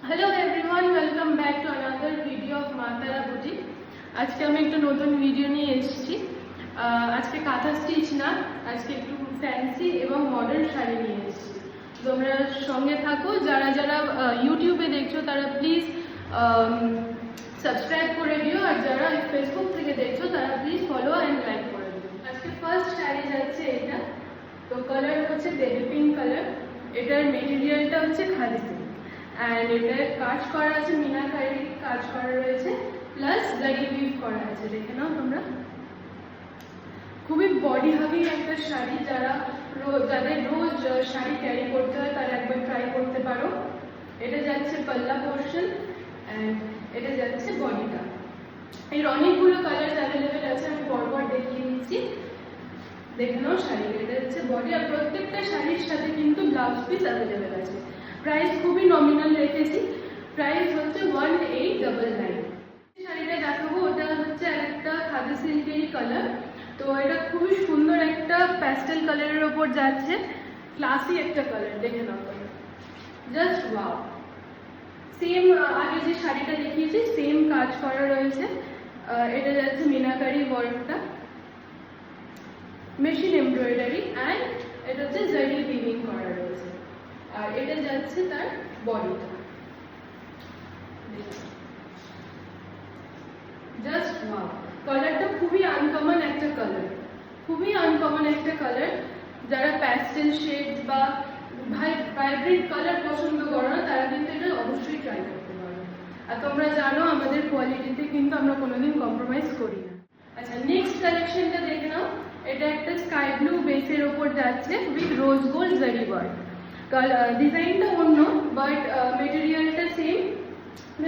Hello everyone, welcome back to another video of মা তারা boutique. আজকে আমি একটা নতুন ভিডিও নিয়ে এসেছি। আজকে কাঁথা স্টিচ না, আজকে একটু ফ্যান্সি এবং মডার্ন শাড়ি নিয়ে এসেছি। তোমরা সঙ্গে থাকো। যারা যারা ইউটিউবে দেখছো তারা প্লিজ সাবস্ক্রাইব করে দিও, আর যারা ফেসবুক থেকে দেখছো তারা প্লিজ ফলো অ্যান্ড লাইক করে দিও। আজকে ফার্স্ট শাড়ি যাচ্ছে এটা। তো কালার হচ্ছে বেবি পিঙ্ক কালার। এটার মেটেরিয়ালটা হচ্ছে খাদি সিল্ক, অ্যান্ড এটার কাজ করা আছে, মিনাকারি কাজ করা রয়েছে, প্লাস জারি উইভ করা আছে। দেখে নাও তোমরা। খুবই বডি হাভি একটা শাড়ি। যাদের রোজ শাড়ি ক্যারি করতে হয় তারা একবার ট্রাই করতে পারো। এটা যাচ্ছে পাল্লা পোর্শন, অ্যান্ড এটা যাচ্ছে বডিটা। এর অনেকগুলো কালার অ্যাভেলেবেল আছে, আমি পরপর দেখিয়ে দিচ্ছি। দেখে নাও শাড়ি। এটা হচ্ছে বডি, আর প্রত্যেকটা শাড়ির সাথে কিন্তু ব্লাউজ পিস অ্যাভেলেবেল আছে। প্রাইস খুবই নমিনাল রেখেছি, প্রাইস হচ্ছে 1899। শাড়িটা দেখাবো, ওটা হচ্ছে একটা খাদি সিল্কেরই কালার। তো এটা খুবই সুন্দর একটা প্যাস্টেল কালারের ওপর যাচ্ছে, ক্লাসি একটা কালার। দেখে নাও তোমরা, জাস্ট ওয়াও। সেম আগে যে শাড়িটা দেখিয়েছি সেম কাজ করা রয়েছে। এটা যাচ্ছে মিনাকারি ওয়ার্কটা, মেশিন এমব্রয়ডারি, অ্যান্ড এটা হচ্ছে জারি উইভিং করা রয়েছে। আর এটা যাচ্ছে তার বডিটা। জাস্ট ওয়াও, কালারটা খুবই আনকমন একটা কালার, খুবই আনকমন একটা কালার। যারা প্যাস্টেল শেড বা ভাইব্রেন্ট কালার পছন্দ করো না তারা কিন্তু এটা অবশ্যই ট্রাই করতে পারো। আর তোমরা জানো আমাদের কোয়ালিটিতে কিন্তু আমরা কোনোদিন কম্প্রোমাইজ করি না। আচ্ছা, নেক্সট কালেকশনটা দেখে নাও। এটা একটা স্কাই ব্লু বেসের ওপর যাচ্ছে with rose gold zari work. ডিজাইনটা অন্য, বাট মেটেরিয়ালটা সেম।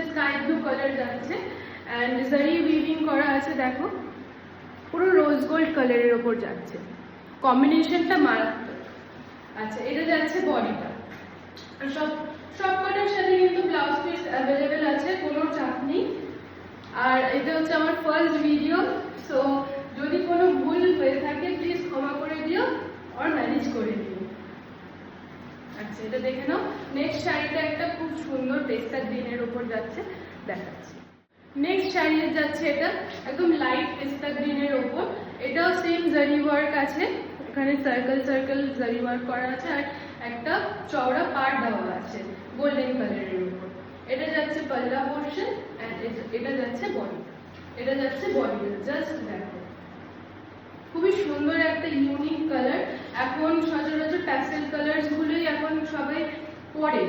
স্কাই ব্লু কালার যাচ্ছে, অ্যান্ড জারি উইভিং করা আছে। দেখো, পুরো রোজ গোল্ড কালারের ওপর যাচ্ছে, কম্বিনেশনটা মারাত্মক। আচ্ছা, এটা যাচ্ছে বডিটা। সব কটার সাথে কিন্তু ব্লাউজ পিস অ্যাভেলেবেল আছে, কোনো চাপ নেই। আর এটা হচ্ছে আমার ফার্স্ট ভিডিও, সো যদি কোনো ভুল হয়ে থাকে প্লিজ ক্ষমা করে দিও, আর ম্যানেজ করে দিও। আচ্ছা, এটা দেখে নাও। নেক্সট শাড়িটা একটা খুব সুন্দর পেস্তা গ্রিনের ওপর যাচ্ছে, দেখাচ্ছি। নেক্সট শাড়ি যাচ্ছে এটা একদম লাইট পেস্তা গ্রিনের ওপর। এটাও সেম জারি ওয়ার্ক আছে, এখানে সার্কেল সার্কেল জারি ওয়ার্ক করা আছে, আর একটা চওড়া পাড় দেওয়া আছে গোল্ডেন কালারের উপর। এটা যাচ্ছে পাল্লা পোর্শন, অ্যান্ড এটা যাচ্ছে বডি। এটা যাচ্ছে বডি। জাস্ট দেখো, খুবই সুন্দর একটা ইউনিক কালার। এখন সচরাচর প্যাস্টেল কালার্স গুলোই এখন সবাই পরে,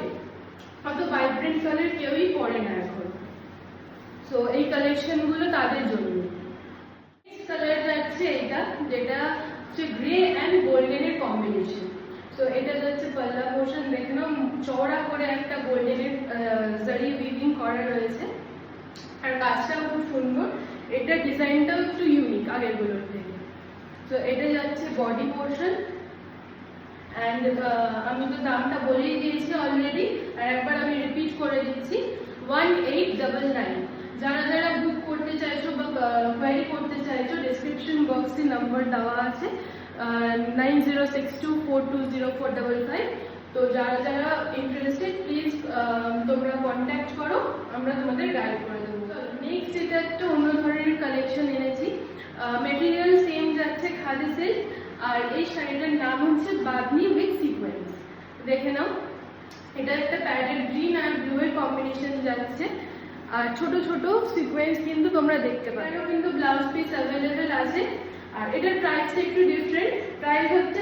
অত ভাইব্রেন্ট কালার কেউই পরে না এখন। সো এই কালেকশন গুলো তাদের জন্য। নেক্সট কালার যাচ্ছে এটা, যেটা হচ্ছে গ্রে অ্যান্ড গোল্ডেনের কম্বিনেশন। তো এটা যাচ্ছে পাল্লা পোর্শন। দেখে নাও, চওড়া করে একটা গোল্ডেনের জারি উইভিং করা রয়েছে, আর কাজটাও খুব সুন্দর। এটা ডিজাইনটাও একটু ইউনিক আগেরগুলোর থেকে। তো এটা যাচ্ছে বডি পোর্শন, অ্যান্ড আমি তো দামটা বলেই দিয়েছি অলরেডি, আর একবার আমি রিপিট করে দিচ্ছি, 1899। যারা যারা বুক করতে চাইছো বা কোয়ারি করতে চাইছো, ডেসক্রিপশন বক্সে নাম্বার দেওয়া আছে, 9062420455। তো যারা যারা ইন্টারেস্টেড প্লিজ তোমরা কন্ট্যাক্ট করো, আমরা তোমাদের গাইড করে দেবো। নেক্সট এটা একটা অন্য ধরনের কালেকশন এনেছি। মেটেরিয়াল সেম যাচ্ছে খাদি সিল্ক, আর এই শাড়িটার নাম হচ্ছে বাদনি উইথ সিকোয়েন্স। দেখে নাও, এটা একটা প্যারেট গ্রিন আর ব্লু এর কম্বিনেশন যাচ্ছে, আর ছোট ছোট সিকোয়েন্স কিন্তু তোমরা দেখতে পারো। কিন্তু ব্লাউজ পিস অ্যাভেলেবেল আছে, আর এটার প্রাইসটা একটু ডিফারেন্ট। প্রাইস হচ্ছে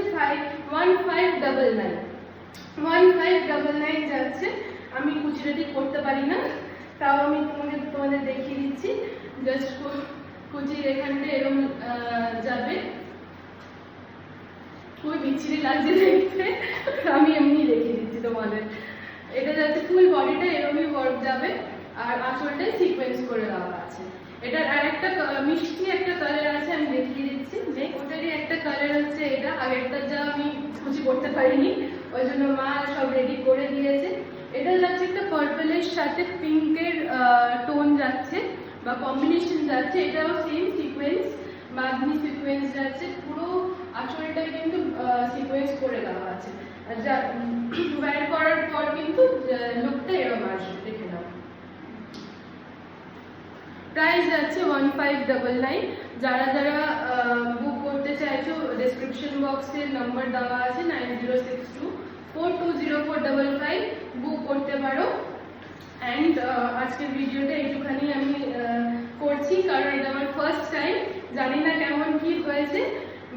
1599 যাচ্ছে। আমি কুচিরাটি করতে পারি না, তাও আমি তোমাদের দেখিয়ে দিচ্ছি। জাস্ট কুচির এখানটা এরকম যাবে, খুবই বিচ্ছিরি লাগছে দেখতে, আমি এমনি দেখিয়ে দিচ্ছি তোমাদের। এটা যাচ্ছে ফুল বডিটা এরকমই ওয়ার্ক যাবে, আর আঁচলটাই সিকোয়েন্স করে দেওয়া আছে। এটার আরেকটা মিষ্টি একটা কালার আছে, আমি দেখিয়ে দিচ্ছি। যে ওটারই একটা কালার হচ্ছে এটা, আগেরটা যা আমি কুচি করতে পারিনি, ওই জন্য মা সব রেডি করে দিয়েছে। এটা যাচ্ছে একটা পার্পলের সাথে পিঙ্কের টোন যাচ্ছে বা কম্বিনেশন যাচ্ছে। এটাও সেম সিকোয়েন্স, বাঁধনি সিকোয়েন্স যাচ্ছে, পুরো আঁচলটাই কিন্তু সিকোয়েন্স করে দেওয়া আছে। আর যা ওয়্যার করার পর কিন্তু লুকটা এরকম আসবে। প্রাইস যাচ্ছে 1599। যারা যারা বুক করতে চাইছো ডেসক্রিপশন বক্সে নাম্বার দেওয়া আছে 9062420455 বুক করতে পারো। অ্যান্ড আজকের ভিডিওটা একটুখানি আমি করছি কারণ এটা আমার ফার্স্ট টাইম, জানি না কেমন কি হয়েছে,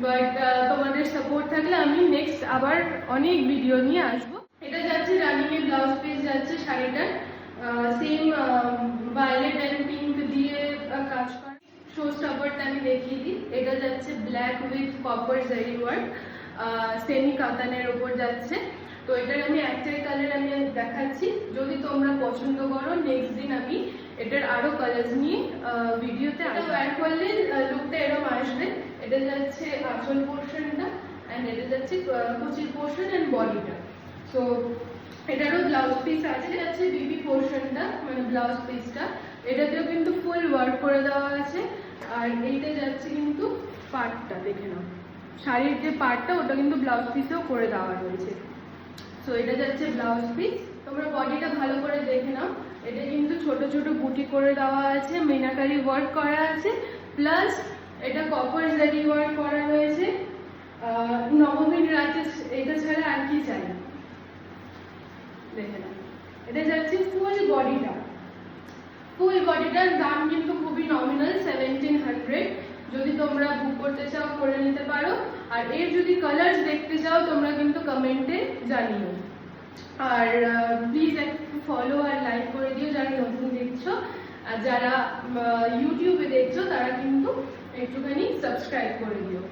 বাট তোমাদের সাপোর্ট থাকলে আমি নেক্সট আবার অনেক ভিডিও নিয়ে আসবো। এটা যাচ্ছে রানিং এর ব্লাউজ পিস যাচ্ছে শাড়িটার সেম ভায়োলেট অ্যান্ড পিঙ্ক দিয়ে কাজ করা। শো স্টপারটা আমি দেখিয়ে দিই। এটা যাচ্ছে ব্ল্যাক উইথ কপার জারি ওয়ার্ক, সেমি কাতানের ওপর যাচ্ছে। তো এটার আমি একটাই কালার আমি দেখাচ্ছি, যদি তোমরা পছন্দ করো নেক্সট দিন আমি এটার আরো কালার্স নিয়ে ভিডিওতে ওয়্যার করলে লুকটা এরকম আসবে। এটা যাচ্ছে আঁচল পোর্শনটা অ্যান্ড এটা যাচ্ছে কুচির পোর্শন অ্যান্ড বডিটা। সো এটারও ব্লাউজ পিস আছে, যাচ্ছে বিবি পোর্শনটা মানে ব্লাউজ পিসটা, এটাতেও কিন্তু ফুল ওয়ার্ক করে দেওয়া আছে। আর এইটা যাচ্ছে কিন্তু পার্টটা, দেখে নাও শাড়ির যে পার্টটা ওটা কিন্তু ব্লাউজ পিসেও করে দেওয়া রয়েছে। সো এটা যাচ্ছে ব্লাউজ পিস। তোমরা বডিটা ভালো করে দেখে নাও, এটা কিন্তু ছোট ছোট বুটি করে দেওয়া আছে, মিনাকারি ওয়ার্ক করা আছে, প্লাস এটা কপার জারি ওয়ার্ক করা রয়েছে। নবমীর রাতে এটা ছাড়া আর কি চাই, দেখে নাও। এটা যাচ্ছে ফুল বডিটা, ফুল বডিটার দাম কিন্তু খুবই নমিনাল 1700। যদি তোমরা বুক করতে চাও করে নিতে পারো। আর এর যদি কালার্স দেখতে চাও তোমরা কিন্তু কমেন্টে জানিও। আর প্লিজ একটু ফলো আর লাইক করে দিও যারা নতুন দেখছো, আর যারা ইউটিউবে দেখছো তারা কিন্তু একটুখানি সাবস্ক্রাইব করে দিও।